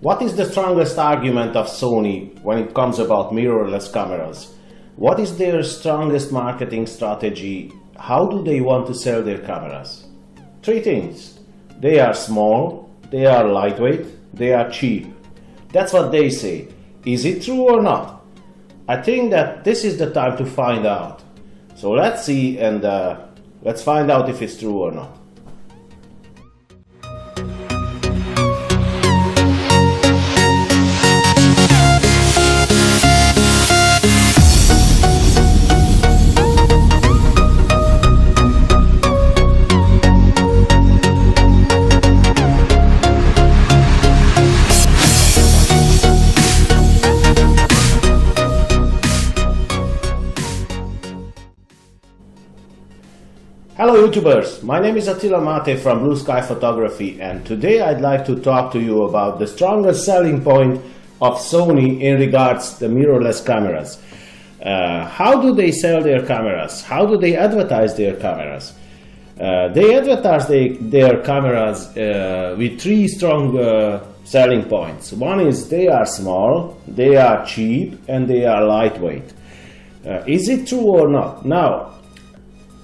What is the strongest argument of Sony when it comes about mirrorless cameras? What is their strongest marketing strategy? How do they want to sell their cameras? Three things. They are small, they are lightweight, they are cheap. That's what they say. Is it true or not? I think that this is the time to find out. So let's see, and let's find out if it's true or not. Hello YouTubers, my name is Attila Mate from Blue Sky Photography, and today I'd like to talk to you about the strongest selling point of Sony in regards to mirrorless cameras. How do they sell their cameras? How do they advertise their cameras? They advertise their cameras with three strong selling points. One is they are small, they are cheap, and they are lightweight. Is it true or not? Now,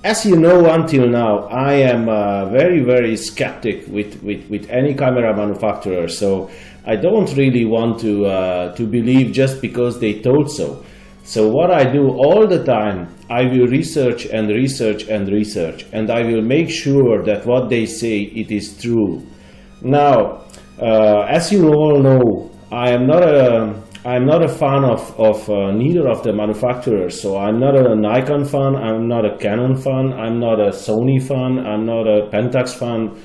as you know, until now, I am very skeptic with any camera manufacturer, so I don't really want to believe just because they told so. So what I do all the time, I will research and research and research, and I will make sure that what they say, it is true. Now, as you all know, I am not a fan of neither of the manufacturers. So I'm not a Nikon fan, I'm not a Canon fan, I'm not a Sony fan, I'm not a Pentax fan.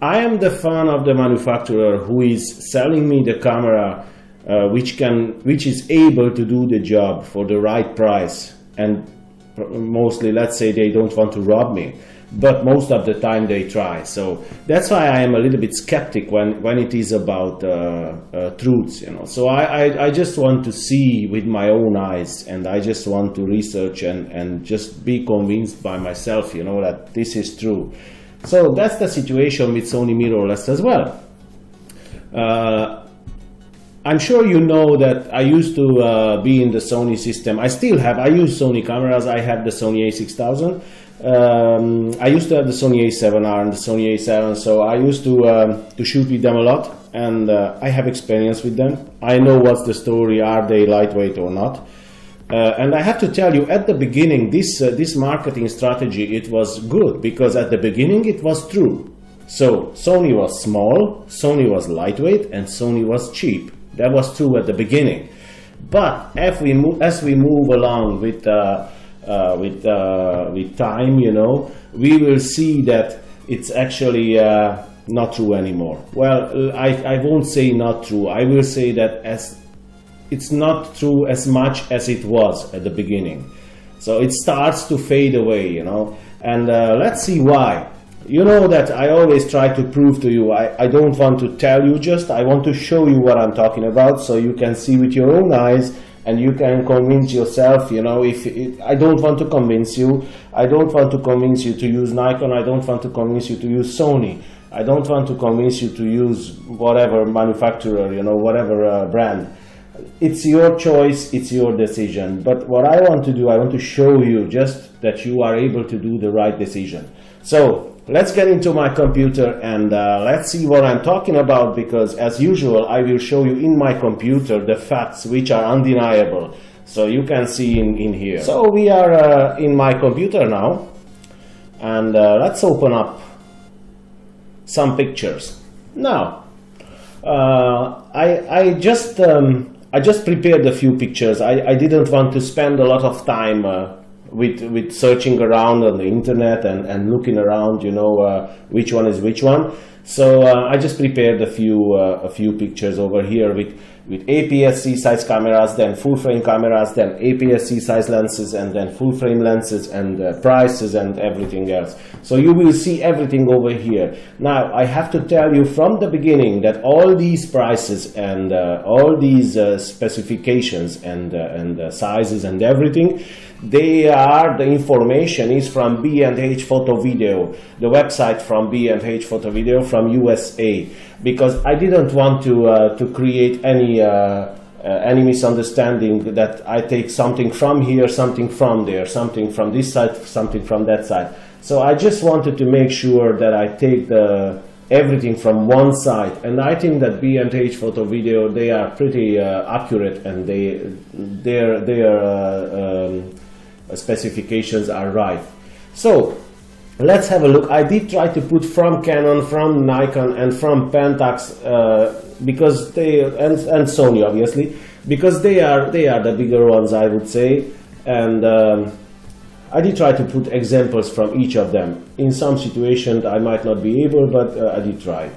I am the fan of the manufacturer who is selling me the camera which is able to do the job for the right price, and mostly, let's say, they don't want to rob me, but most of the time they try. So that's why I am a little bit skeptic when it is about truths, you know. So I just want to see with my own eyes, and I just want to research and just be convinced by myself, you know, that this is true. So that's the situation with Sony mirrorless as well. I'm sure you know that I used to be in the Sony system. I still have. I use Sony cameras. I have the Sony a6000. I used to have the Sony a7r and the Sony a7, so I used to shoot with them a lot, and I have experience with them. I know what's the story, are they lightweight or not. And I have to tell you, at the beginning, this marketing strategy, it was good, because at the beginning it was true. So Sony was small, Sony was lightweight, and Sony was cheap. That was true at the beginning. But as we move along with time, you know, we will see that it's actually not true anymore. Well, I won't say not true. I will say that it's not true as much as it was at the beginning. So it starts to fade away, you know. And let's see why. You know that I always try to prove to you, I don't want to tell you, just I want to show you what I'm talking about, so you can see with your own eyes and you can convince yourself, you know. I don't want to convince you. I don't want to convince you to use Nikon. I don't want to convince you to use Sony. I don't want to convince you to use whatever manufacturer, you know, whatever brand. It's your choice, it's your decision. But what I want to do, I want to show you just that you are able to do the right decision. So let's get into my computer and let's see what I'm talking about, because as usual I will show you in my computer the facts which are undeniable, so you can see in here. So we are in my computer now, and let's open up some pictures. Now I just prepared a few pictures. I didn't want to spend a lot of time with searching around on the internet and looking around, you know, which one is which one. So I just prepared a few pictures over here with APS-C size cameras, then full frame cameras, then APS-C size lenses, and then full frame lenses, and prices and everything else. So you will see everything over here. Now I have to tell you from the beginning that all these prices and all these specifications and sizes and everything, the information is from B&H Photo Video, the website from B&H Photo Video, from USA, because I didn't want to create any misunderstanding that I take something from here, something from there, something from this side, something from that side. So I just wanted to make sure that I take everything from one side, and I think that B&H Photo Video, they are pretty accurate, and their specifications are right. So let's have a look. I did try to put from Canon, from Nikon, and from Pentax, because and Sony, obviously, because they are the bigger ones, I would say, and I did try to put examples from each of them. In some situations I might not be able, but I did try.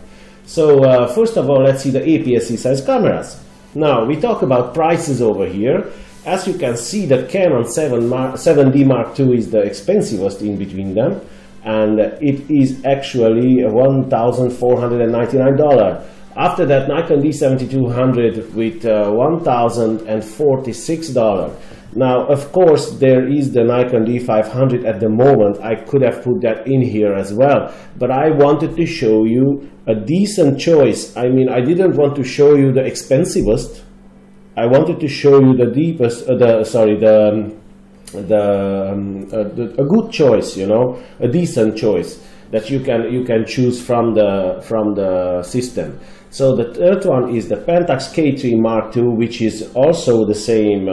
So first of all, let's see the APS-C size cameras. Now we talk about prices over here. As you can see, the Canon 7D Mark II is the expensivest in between them, and it is actually $1,499. After that, Nikon D7200 with $1,046. Now, of course, there is the Nikon D500 at the moment. I could have put that in here as well, but I wanted to show you a decent choice. I mean, I didn't want to show you the expensivest. I wanted to show you the deepest, a good choice, you know, a decent choice that you can choose from the system. So the third one is the Pentax K3 Mark II, which is also the same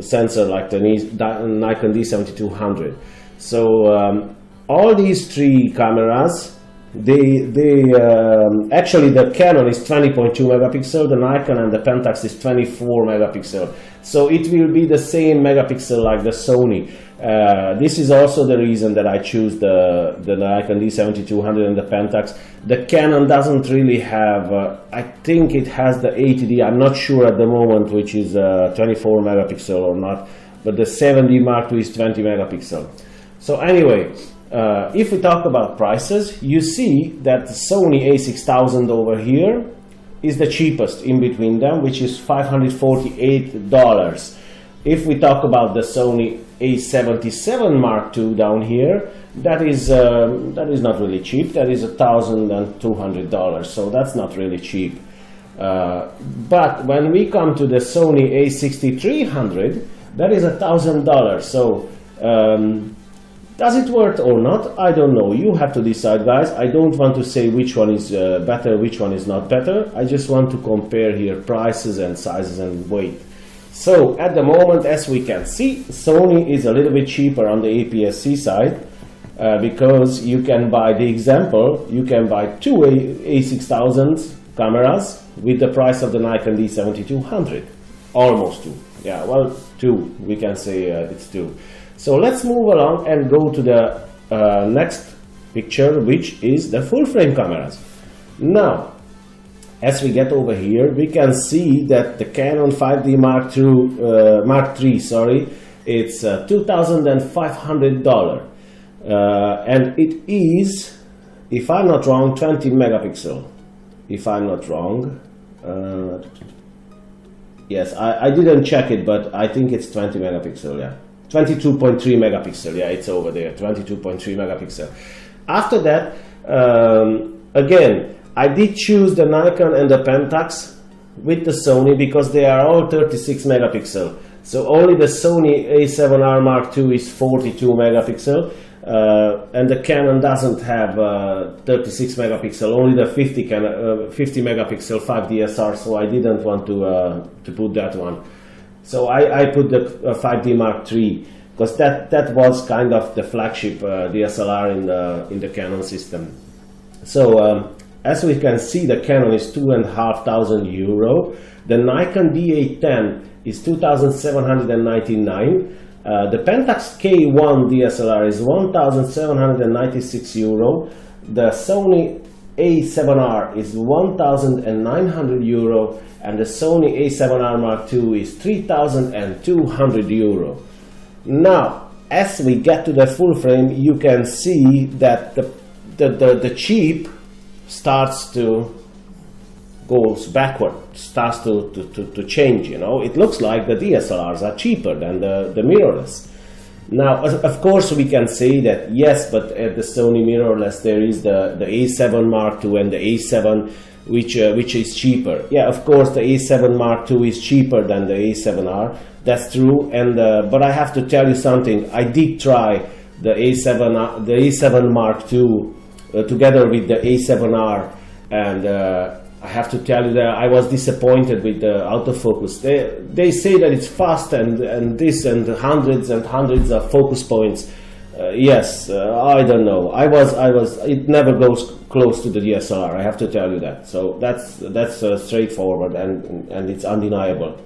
sensor like the Nikon D7200. So all these three cameras, actually the Canon is 20.2 megapixel, the Nikon and the Pentax is 24 megapixel. So it will be the same megapixel like the Sony. This is also the reason that I choose the Nikon D7200 and the Pentax. The Canon doesn't really have, I think it has the 80D, I'm not sure at the moment which is 24 megapixel or not, but the 7D Mark II is 20 megapixel. So anyway, if we talk about prices, you see that the Sony a6000 over here is the cheapest in between them, which is $548. If we talk about the Sony a77 Mark II down here, that is not really cheap. That is $1,200, so that's not really cheap. But when we come to the Sony a6300, that is $1,000. So does it work or not? I don't know. You have to decide, guys. I don't want to say which one is better, which one is not better. I just want to compare here prices and sizes and weight. So at the moment, as we can see, Sony is a little bit cheaper on the APS-C side, because you can buy, the example, you can buy two a6000 cameras with the price of the Nikon D7200. Almost two. Yeah, well, two. We can say it's two. So let's move along and go to the next picture, which is the full frame cameras. Now, as we get over here, we can see that the Canon 5D Mark III, it's $2,500, and it is, if I'm not wrong, 20 megapixel. If I'm not wrong, yes, I didn't check it, but I think it's 20 megapixel. Yeah. 22.3 megapixel, yeah, it's over there, 22.3 megapixel. After that, again, I did choose the Nikon and the Pentax with the Sony because they are all 36 megapixel. So only the Sony a7r Mark II is 42 megapixel, and the Canon doesn't have 36 megapixel, only the 50 megapixel 5DSR, so I didn't want to put that one. So I put the 5D Mark III because that was kind of the flagship DSLR in the Canon system. So as we can see, the Canon is €2,500. The Nikon D810 is €2,799. The Pentax K1 DSLR is €1,796. The Sony a7R is €1,900. And the Sony a7R Mark II is €3,200. Now, as we get to the full frame, you can see that the cheap starts to goes backward, starts to change. You know, it looks like the DSLRs are cheaper than the mirrorless. Now, of course, we can say that yes, but at the Sony mirrorless there is the a7 Mark II and the a7, which is cheaper. Yeah, of course, the a7 Mark II is cheaper than the a7R. That's true. And but I have to tell you something. I did try the a7 Mark II together with the a7R, and I have to tell you that I was disappointed with the autofocus. They say that it's fast and this and hundreds of focus points. Yes, I don't know. It never goes close to the DSLR. I have to tell you that. So that's straightforward and it's undeniable.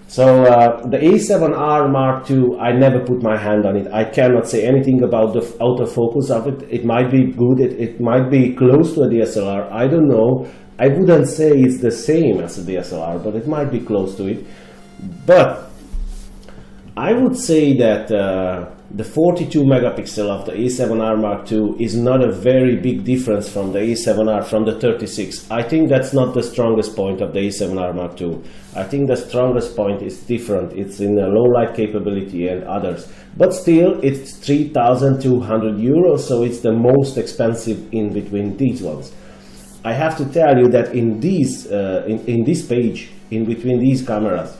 So the a7R Mark II, I never put my hand on it. I cannot say anything about the autofocus of it. It might be good. It might be close to a DSLR. I don't know. I wouldn't say it's the same as a DSLR, but it might be close to it. But I would say that the 42 megapixel of the a7R Mark II is not a very big difference from the a7R from the 36. I think that's not the strongest point of the a7R Mark II. I think the strongest point is different. It's in the low light capability and others. But still, it's 3,200 euros, so it's the most expensive in between these ones. I have to tell you that in these, in this page, in between these cameras,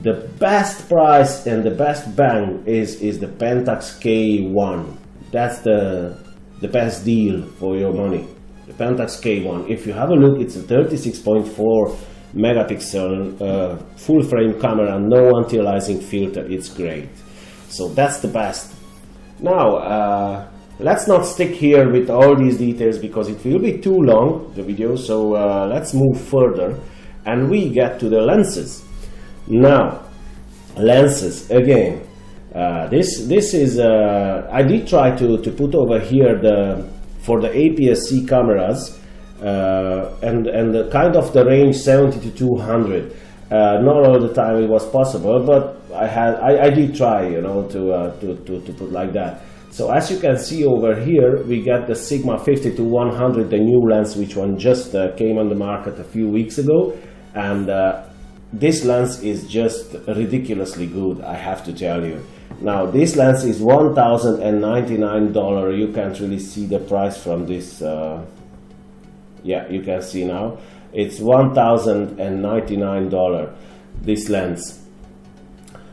the best price and the best bang is the Pentax K1. That's the best deal for your money. The Pentax K1. If you have a look, it's a 36.4 megapixel full frame camera, no anti-aliasing filter. It's great. So that's the best. Now, let's not stick here with all these details because it will be too long, the video. So let's move further and we get to the lenses. Now, lenses again. This is I did try to put over here for the APS-C cameras and the kind of the range 70 to 200. Not all the time it was possible, but I did try, you know, to put like that. So as you can see over here, we got the Sigma 50 to 100, the new lens, which one just came on the market a few weeks ago, and this lens is just ridiculously good, I have to tell you. Now this lens is $1,099. You can't really see the price from this. Yeah, you can see now. It's $1,099. This lens.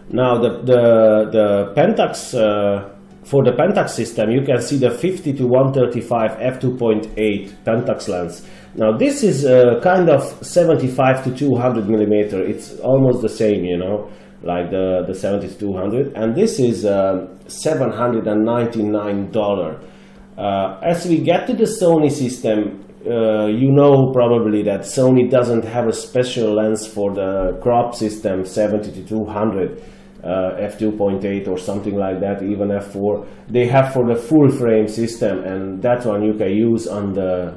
Now the Pentax. For the Pentax system, you can see the 50 to 135 f2.8 Pentax lens. Now this is kind of 75 to 200 millimeter. It's almost the same, you know, like the 70 to 200. And this is $799. As we get to the Sony system, you know probably that Sony doesn't have a special lens for the crop system 70 to 200. F2.8 or something like that, even F4. They have for the full frame system, and that one you can use on the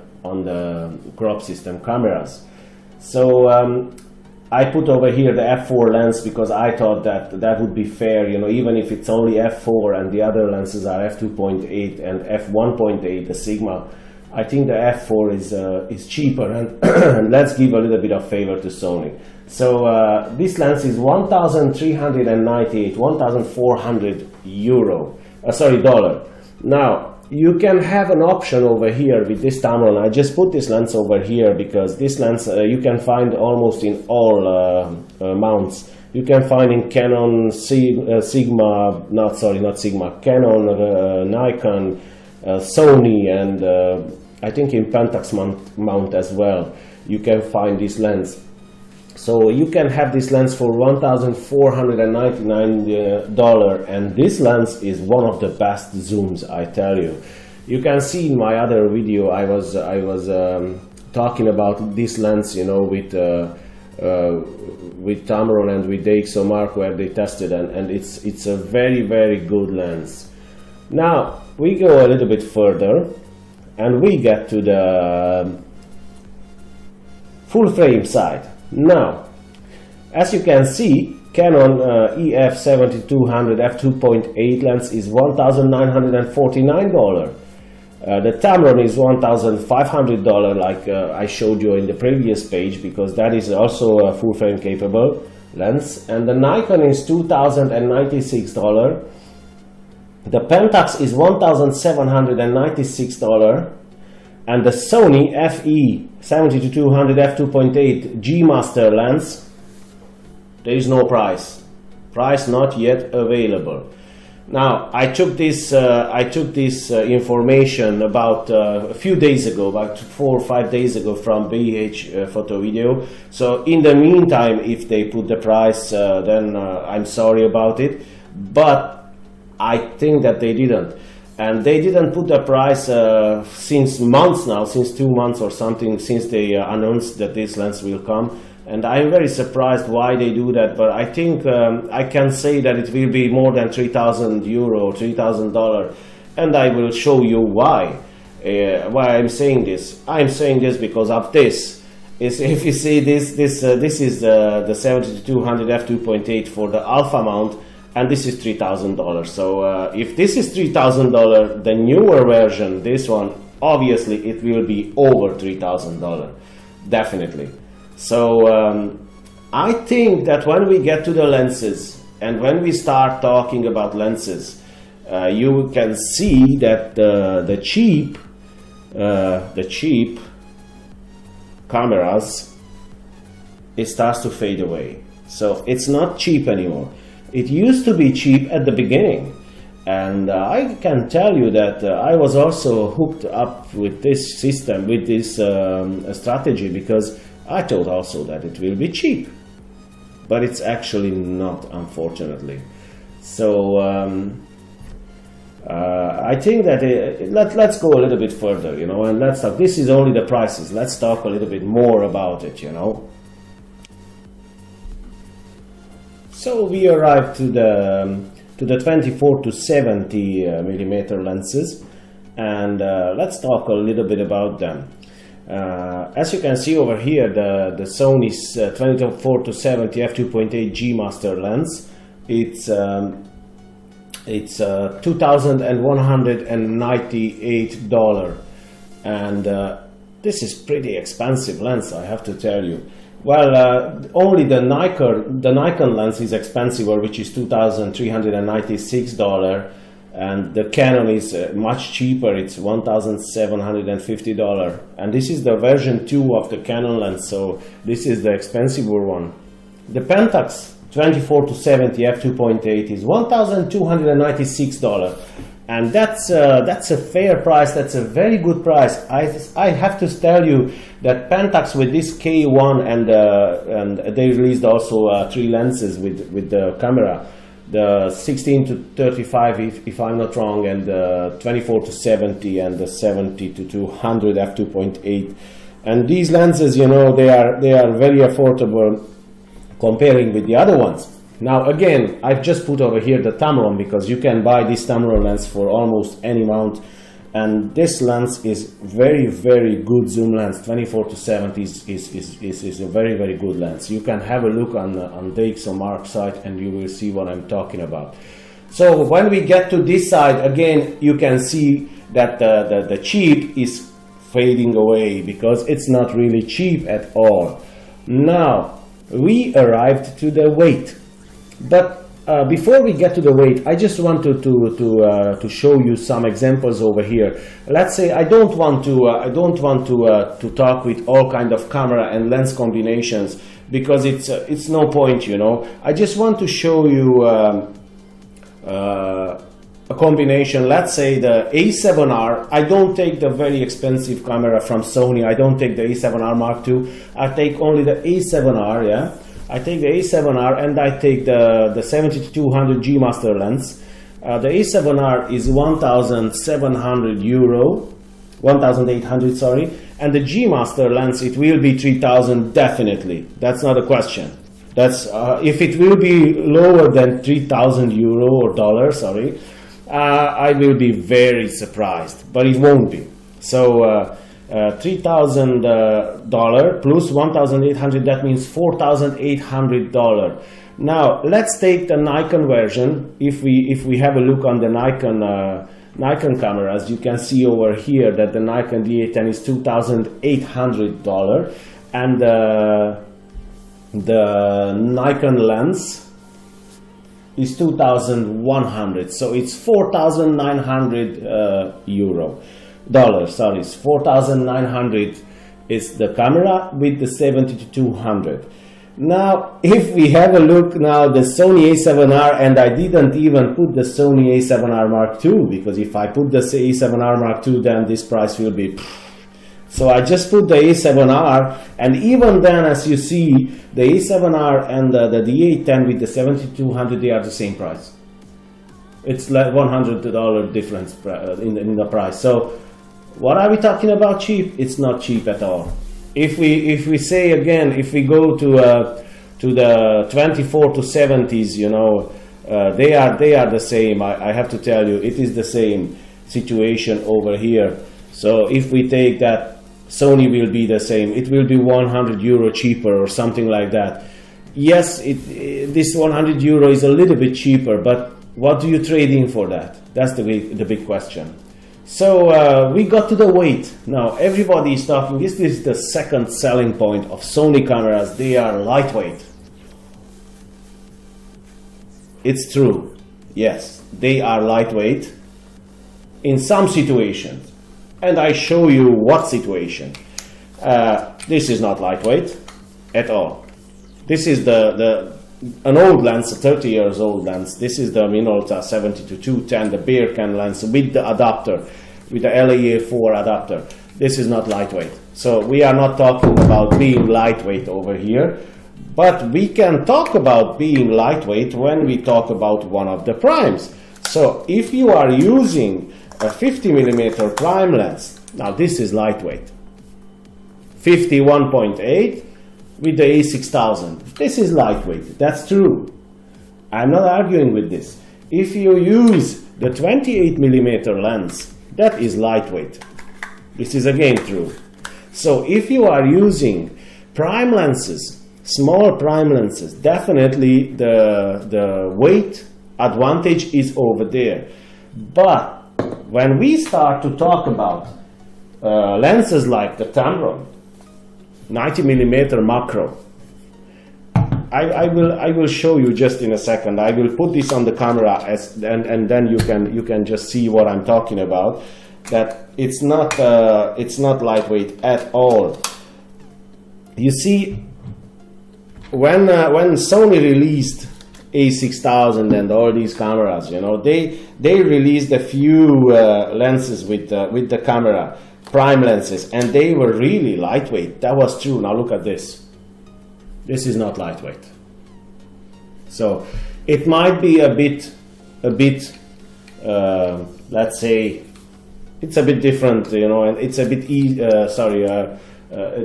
crop system cameras. So I put over here the F4 lens because I thought that would be fair, you know, even if it's only F4 and the other lenses are F2.8 and F1.8, the Sigma. I think the F4 is cheaper, and let's give a little bit of favor to Sony. So this lens is 1,398, 1,400 euro. Sorry, dollar. Now you can have an option over here with this Tamron. I just put this lens over here because this lens you can find almost in all mounts. You can find in Canon, Sigma, not Sigma, Canon, Nikon, Sony, and I think in Pentax mount as well. You can find this lens. So you can have this lens for $1,499, and this lens is one of the best zooms, I tell you. You can see in my other video I was talking about this lens, you know, with Tamron and with DxOMark, where they tested, and it's a very, very good lens. Now we go a little bit further and we get to the full frame side. Now, as you can see, Canon EF7200 f2.8 lens is $1,949. The Tamron is $1,500, like I showed you in the previous page, because that is also a full frame capable lens. And the Nikon is $2,096. The Pentax is $1,796, and the Sony FE7200 f2.8 G Master lens, there is no price not yet available. Now I took this information about a few days ago, about 4 or 5 days ago, from BH Photo Video. So in the meantime, if they put the price, then I'm sorry about it, but I think that they didn't. And they didn't put the price since months now, since 2 months or something, since they announced that this lens will come. And I'm very surprised why they do that, but I think I can say that it will be more than €3,000, $3,000, and I will show you why I'm saying this. I'm saying this because of this. If you see this is the 7200 f2.8 for the alpha mount, and this is $3,000. So if this is $3,000, the newer version, this one, obviously it will be over $3,000, definitely. So I think that when we get to the lenses, and when we start talking about lenses, you can see that the cheap cameras, it starts to fade away. So it's not cheap anymore. It used to be cheap at the beginning, and I can tell you that I was also hooked up with this system, with this strategy, because I thought also that it will be cheap, but it's actually not, unfortunately. So I think that let's go a little bit further, you know, and let's talk. This is only the prices. Let's talk a little bit more about it, you know. So we arrived to the 24 to 70 millimeter lenses, and let's talk a little bit about them. As you can see over here, the Sony's 24 to 70 f2.8 G Master lens, it's $2,198, and this is pretty expensive lens, I have to tell you. Well, only the Nikon lens is expensive, which is $2,396, and the Canon is much cheaper. It's $1,750, and this is the version 2 of the Canon lens, so this is the expensive one. The Pentax 24 to 70 f2.8 is $1,296, and that's a fair price. That's a very good price. I have to tell you that Pentax, with this K1, and they released also 3 lenses with the camera, the 16 to 35 if I'm not wrong, and the 24 to 70 and the 70 to 200 f2.8, and these lenses, you know, they are very affordable comparing with the other ones. Now again, I've just put over here the Tamron, because you can buy this Tamron lens for almost any mount, and this lens is very, very good zoom lens. 24 to 70 is a very, very good lens. You can have a look on the DxOMark site and you will see what I'm talking about. So when we get to this side, again, you can see that the cheap is fading away, because it's not really cheap at all. Now we arrived to the weight, but before we get to the weight, I just wanted to show you some examples over here. Let's say I don't want to talk with all kind of camera and lens combinations, because it's no point, you know. I just want to show you a combination. Let's say the a7r. I don't take the very expensive camera from Sony. I don't take the a7r Mark II. I take only the a7r, yeah. I take the a7r, and I take the 7200 G Master lens. The a7r is €1,800, sorry, and the G Master lens, it will be 3,000 definitely. That's not a question. That's if it will be lower than €3,000 or dollars, sorry, I will be very surprised, but it won't be. So $3,000 plus 1,800, that means $4,800. Now let's take the Nikon version. If we have a look on the Nikon cameras, you can see over here that the Nikon D810 is $2,800, and the Nikon lens is 2,100, so it's 4,900 dollars. Sorry, it's 4,900 is the camera with the 70-200. Now, if we have a look now, the Sony a7R, and I didn't even put the Sony a7R Mark II, because if I put the a7R Mark II, then this price will be. So I just put the a7R, and even then, as you see, the a7R and the D810 with the 7200, they are the same price. It's like $100 difference in the price. So what are we talking about cheap? It's not cheap at all. If we say again, if we go to the 24 to 70s, you know, they are the same. I have to tell you, it is the same situation over here. So if we take that, Sony will be the same. It will be 100 euro cheaper or something like that. Yes, this 100 euro is a little bit cheaper, but what do you trade in for that? That's the big question. So we got to the weight. Now everybody is talking, this is the second selling point of Sony cameras. They are lightweight. It's true. Yes, they are lightweight in some situations. And I show you what situation. This is not lightweight at all. This is an old lens, a 30 years old lens. This is the Minolta 70-210, the beer can lens with the adapter, with the LAA4 adapter. This is not lightweight. So we are not talking about being lightweight over here, but we can talk about being lightweight when we talk about one of the primes. So if you are using a 50mm prime lens, now this is lightweight. 51.8 with the a6000. This is lightweight, that's true. I'm not arguing with this. If you use the 28mm lens, that is lightweight. This is again true. So if you are using prime lenses, small prime lenses, definitely the weight advantage is over there. But when we start to talk about lenses like the Tamron 90mm macro, I will show you just in a second. I will put this on the camera and then you can just see what I'm talking about. That it's not lightweight at all. You see, when Sony released a6000 and all these cameras, you know, they released a few lenses with the camera, prime lenses, and they were really lightweight. That was true. Now look at this. This is not lightweight. So it might be a bit let's say it's a bit different, you know, and it's a bit it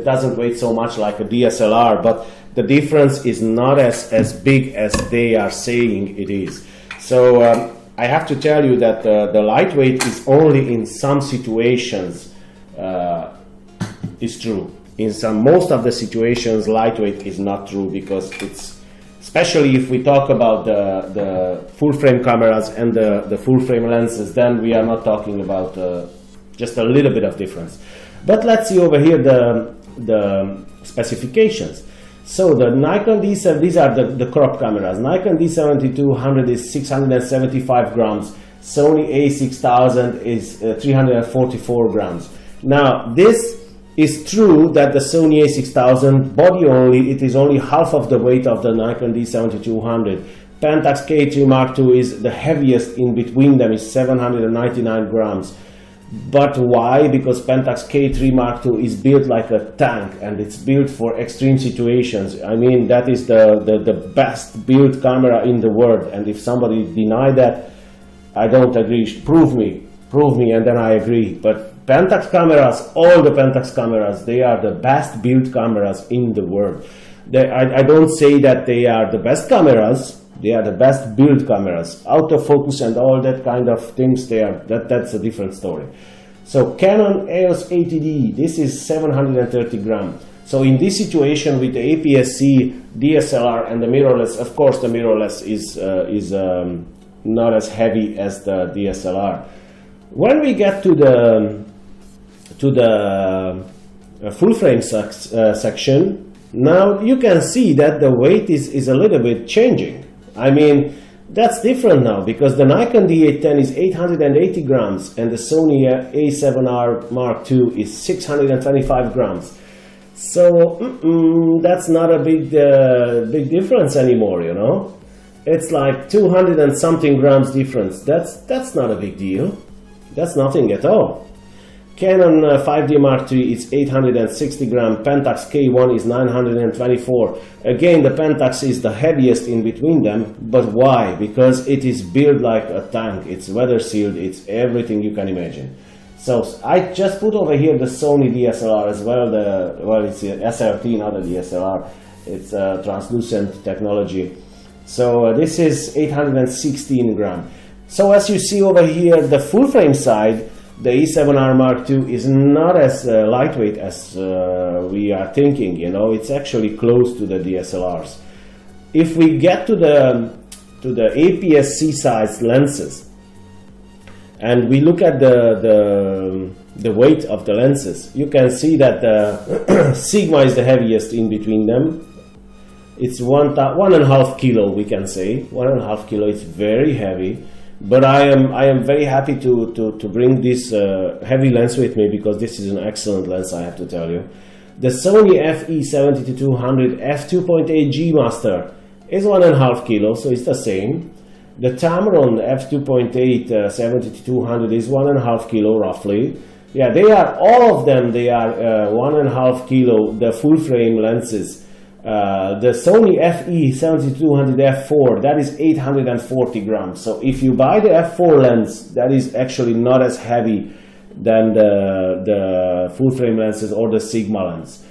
doesn't weigh so much like a DSLR, but the difference is not as big as they are saying it is. So I have to tell you that the lightweight is only in some situations is true. In most of the situations, lightweight is not true, because it's, especially if we talk about the full frame cameras and the full frame lenses, then we are not talking about just a little bit of difference. But let's see over here the specifications. So the Nikon D7, these are the crop cameras. Nikon D7200 is 675 grams. Sony a6000 is 344 grams. Now this is true that the Sony a6000 body only, it is only half of the weight of the Nikon D7200. Pentax K3 Mark II is the heaviest in between them, is 799 grams. But why? Because Pentax K3 Mark II is built like a tank, and it's built for extreme situations. I mean, that is the best built camera in the world, and if somebody deny that, I don't agree. Prove me, and then I agree. But Pentax cameras, all the Pentax cameras, they are the best built cameras in the world. I don't say that they are the best cameras. They are the best built cameras. Autofocus and all that kind of things, that's a different story. So Canon EOS 80D, this is 730 grams. So in this situation with the APS-C, DSLR and the mirrorless, of course the mirrorless is not as heavy as the DSLR. When we get to the full frame section, now you can see that the weight is a little bit changing. I mean, That's different now, because the Nikon D810 is 880 grams and the Sony a7r Mark II is 625 grams. So that's not a big difference anymore, you know. It's like 200 and something grams difference. That's not a big deal. That's nothing at all. Canon 5D Mark III is 860 gram, Pentax K1 is 924. Again, the Pentax is the heaviest in between them, but why? Because it is built like a tank, it's weather sealed, it's everything you can imagine. So I just put over here the Sony DSLR as well, it's the SRT, not a DSLR, it's a translucent technology. So this is 816 gram. So as you see over here, the full frame side, the a7r Mark II is not as lightweight as we are thinking, you know. It's actually close to the DSLRs. If we get to the APS-C size lenses and we look at the weight of the lenses, you can see that the Sigma is the heaviest in between them. It's 1.5 kilo, we can say 1.5 kilo. It's very heavy. But I am very happy to bring this heavy lens with me, because this is an excellent lens, I have to tell you. The Sony FE7200 f2.8 G Master is 1.5 kilo, so it's the same. The Tamron f2.8 7200 is 1.5 kilo roughly. Yeah, they are, all of them, they are 1.5 kilo, the full frame lenses. The Sony FE7200 f4, that is 840 grams. So if you buy the f4 lens, that is actually not as heavy than the full frame lenses or the Sigma lens.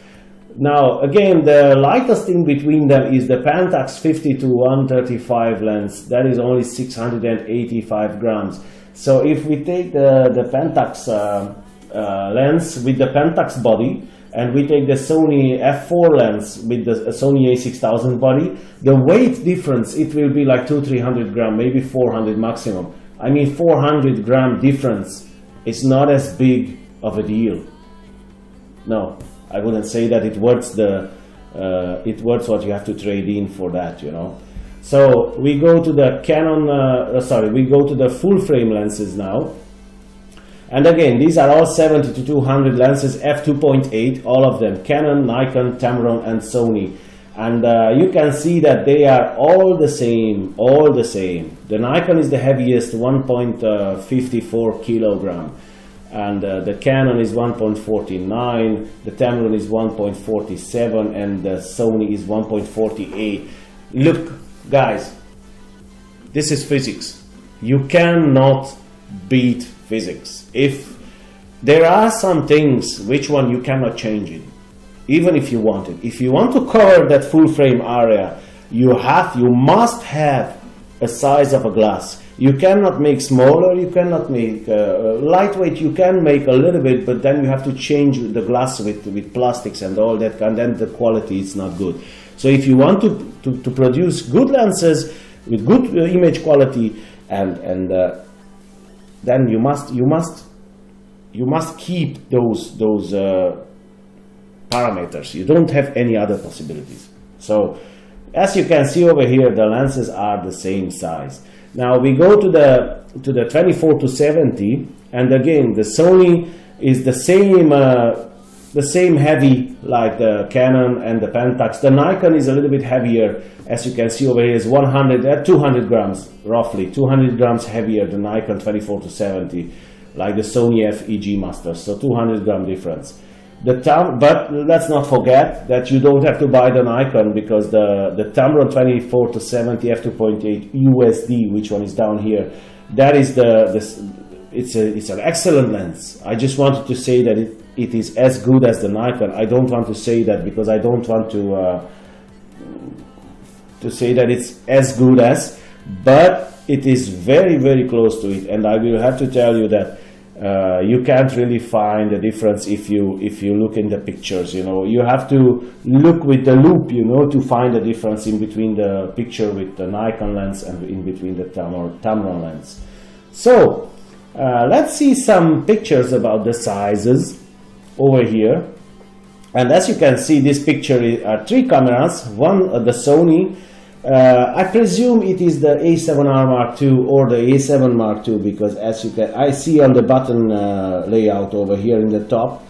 Now again, the lightest in between them is the Pentax 50-135 lens. That is only 685 grams. So if we take the Pentax lens with the Pentax body, and we take the Sony f4 lens with the Sony a6000 body, the weight difference, it will be like 200-300 gram, maybe 400 maximum. I mean, 400 gram difference is not as big of a deal. No, I wouldn't say that it worth what you have to trade in for that, you know. So we go to the Canon, we go to the full frame lenses now. And again, these are all 70-200 lenses, f2.8, all of them, Canon, Nikon, Tamron and Sony. And you can see that they are all the same, The Nikon is the heaviest, 1.54 kilogram. And the Canon is 1.49, the Tamron is 1.47, and the Sony is 1.48. Look, guys, this is physics. You cannot beat physics. If there are some things which one you cannot change it, even if you want it. If you want to cover that full frame area, you must have a size of a glass. You cannot make smaller, you cannot make lightweight, you can make a little bit, but then you have to change the glass with plastics and all that, and then the quality is not good. So if you want to produce good lenses with good image quality, and then you must keep those parameters. You don't have any other possibilities. So as you can see over here, the lenses are the same size. Now we go to the 24-70, and again the Sony is the same heavy like the Canon and the Pentax. The Nikon is a little bit heavier, as you can see over here, is 200 grams roughly, 200 grams heavier the Nikon 24-70, like the Sony FEG Master, so 200 gram difference. But let's not forget that you don't have to buy the Nikon, because the Tamron 24-70 f2.8 USD, which one is down here, that is it's an excellent lens. I just wanted to say that it is as good as the Nikon. I don't want to say that, because I don't want to say that it's as good as, but it is very, very close to it. And I will have to tell you that you can't really find a difference if you look in the pictures. You know, you have to look with the loop, you know, to find the difference in between the picture with the Nikon lens and in between the Tamron lens. So let's see some pictures about the sizes over here. And as you can see, this picture are three cameras. One, the Sony I presume it is the a7r Mark II or the a7 Mark II, because as you can, I see on the button layout over here in the top,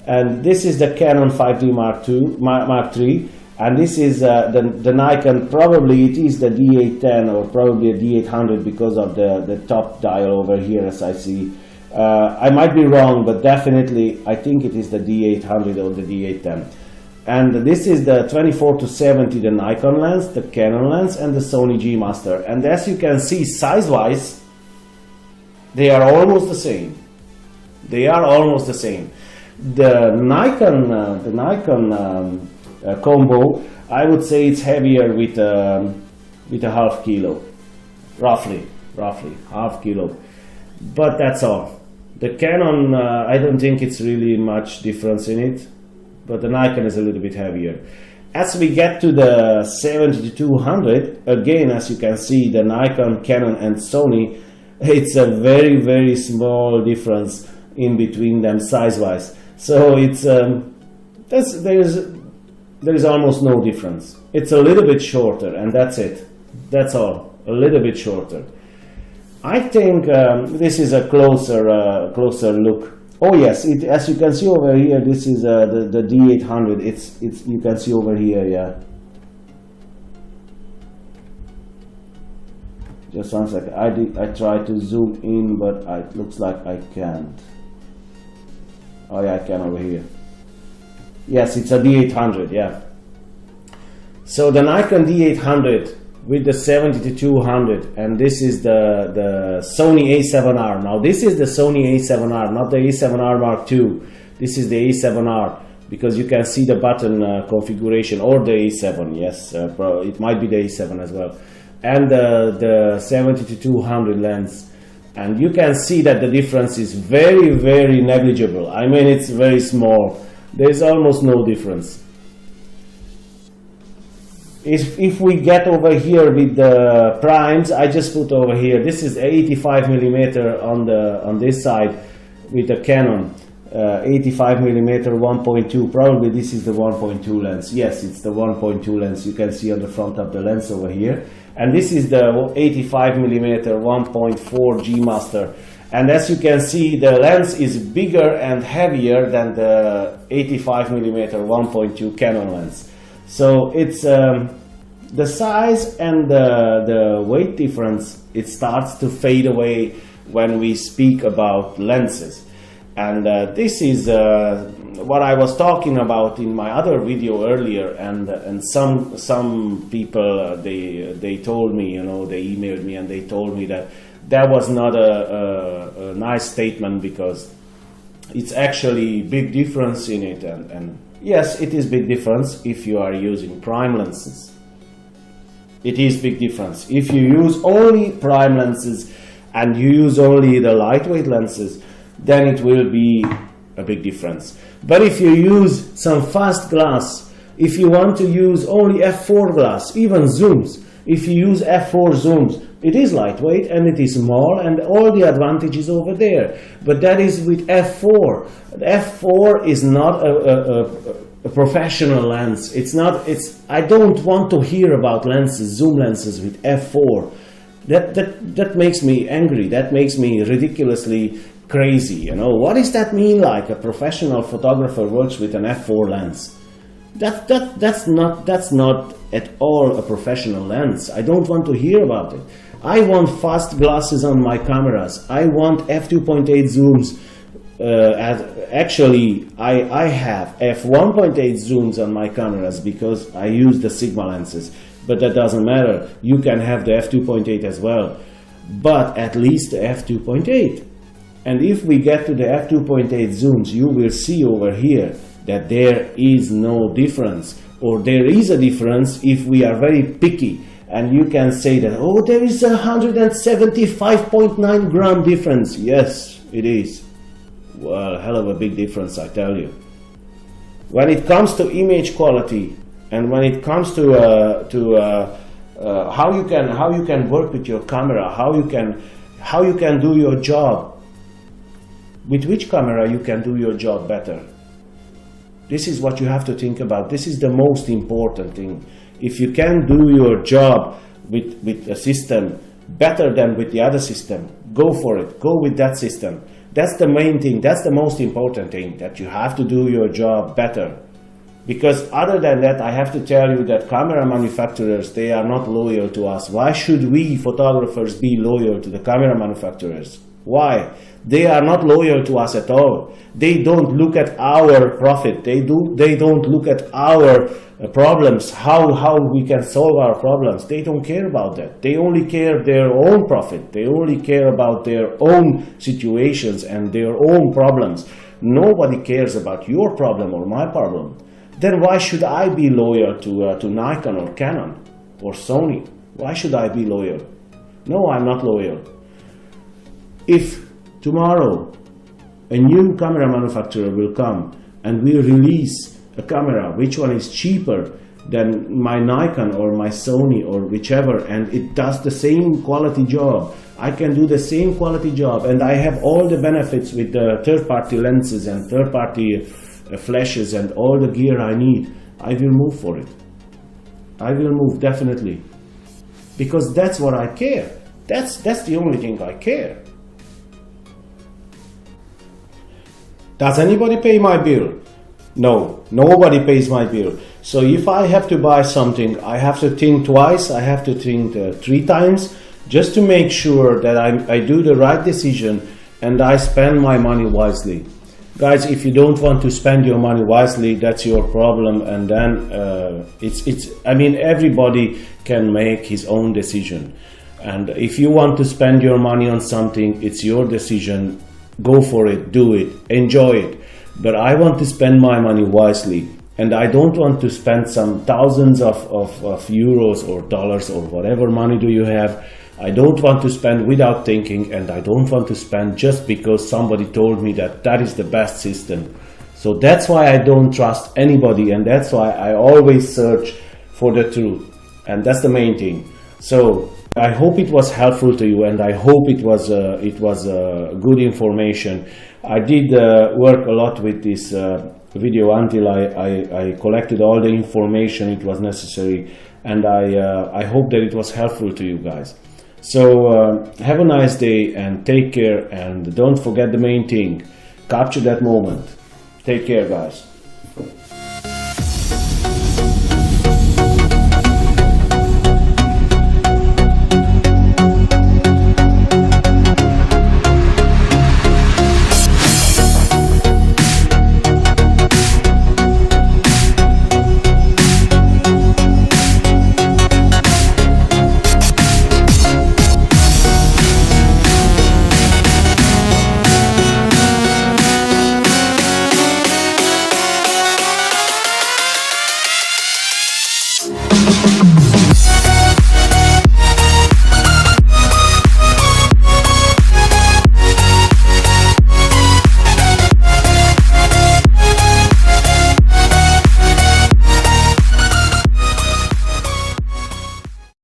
and this is the Canon 5D Mark III, and this is the Nikon, probably it is the D810 or probably a D800 because of the top dial over here, as I see. I might be wrong, but definitely I think it is the D800 or the D810. And this is the 24-70, the Nikon lens, the Canon lens, and the Sony G Master. And as you can see, size-wise, they are almost the same. They are almost the same. The Nikon combo, I would say it's heavier with a half kilo, roughly half kilo. But that's all. The Canon, I don't think it's really much difference in it, but the Nikon is a little bit heavier. As we get to the 7200, again, as you can see, the Nikon, Canon, and Sony, it's a very, very small difference in between them size-wise. So it's there is almost no difference. It's a little bit shorter, and that's it. That's all. A little bit shorter. I think this is a closer look. Oh yes, as you can see over here, this is the D800. It's you can see over here, yeah. Just one second. I tried to zoom in, but it looks like I can't. Oh yeah, I can over here. Yes, it's a D800, yeah. So the Nikon D800 with the 70-200, and this is the Sony a7r. Now this is the Sony a7r, not the a7r Mark II. This is the a7r, because you can see the button configuration, or the a7, yes, it might be the a7 as well, and the 70-200 lens. And you can see that the difference is very, very negligible. I mean, it's very small. There's almost no difference. If we get over here with the primes, I just put over here, this is 85mm on this side with the Canon, 85mm 1.2, probably this is the 1.2 lens. Yes, it's the 1.2 lens, you can see on the front of the lens over here. And this is the 85mm 1.4 G Master. And as you can see, the lens is bigger and heavier than the 85mm 1.2 Canon lens. So it's the size and the weight difference, it starts to fade away when we speak about lenses. And this is what I was talking about in my other video earlier, and some people they told me, you know, they emailed me and they told me that was not a nice statement, because it's actually big difference in it, and yes, it is big difference if you are using prime lenses. It is big difference. If you use only prime lenses and you use only the lightweight lenses, then it will be a big difference. But if you use some fast glass, if you want to use only f4 glass, even zooms, if you use f4 zooms, it is lightweight and it is small and all the advantages over there. But that is with f4. F4 is not a professional lens. I don't want to hear about lenses, zoom lenses with f4. That makes me angry. That makes me ridiculously crazy. You know, what does that mean? Like a professional photographer works with an f4 lens? That's not at all a professional lens. I don't want to hear about it. I want fast glasses on my cameras. I want f2.8 zooms. Actually, I have f1.8 zooms on my cameras because I use the Sigma lenses. But that doesn't matter. You can have the f2.8 as well. But at least the f2.8. And if we get to the f2.8 zooms, you will see over here that there is no difference, or there is a difference if we are very picky, and you can say that, oh, there is a 175.9 gram difference. Yes, it is. Well, hell of a big difference, I tell you. When it comes to image quality, and when it comes to how you can work with your camera, how you can do your job, with which camera you can do your job better. This is what you have to think about. This is the most important thing. If you can do your job with a system better than with the other system, go for it. Go with that system. That's the main thing. That's the most important thing, that you have to do your job better. Because other than that, I have to tell you that camera manufacturers, they are not loyal to us. Why should we photographers be loyal to the camera manufacturers? Why? They are not loyal to us at all. They don't look at our profit. They don't look at our problems, how we can solve our problems. They don't care about that. They only care their own profit. They only care about their own situations and their own problems. Nobody cares about your problem or my problem. Then why should I be loyal to Nikon or Canon or Sony? Why should I be loyal? No, I'm not loyal. If tomorrow a new camera manufacturer will come and will release a camera which one is cheaper than my Nikon or my Sony or whichever, and it does the same quality job, I can do the same quality job, and I have all the benefits with the third-party lenses and third-party flashes and all the gear I need, I will move for it. I will move, definitely, because that's what I care. That's the only thing I care. Does anybody pay my bill? No, nobody pays my bill. So if I have to buy something, I have to think twice, I have to think 3 times, just to make sure that I do the right decision and I spend my money wisely. Guys, if you don't want to spend your money wisely, that's your problem, and then I mean, everybody can make his own decision. And if you want to spend your money on something, it's your decision. Go for it, do it, enjoy it. But I want to spend my money wisely, and I don't want to spend some thousands of euros or dollars or whatever money do you have. I don't want to spend without thinking, and I don't want to spend just because somebody told me that that is the best system. So that's why I don't trust anybody, and that's why I always search for the truth, and that's the main thing. So I hope it was helpful to you, and I hope it was good information. I did work a lot with this video until I collected all the information it was necessary, and I hope that it was helpful to you guys. So have a nice day and take care, and don't forget the main thing, capture that moment. Take care, guys.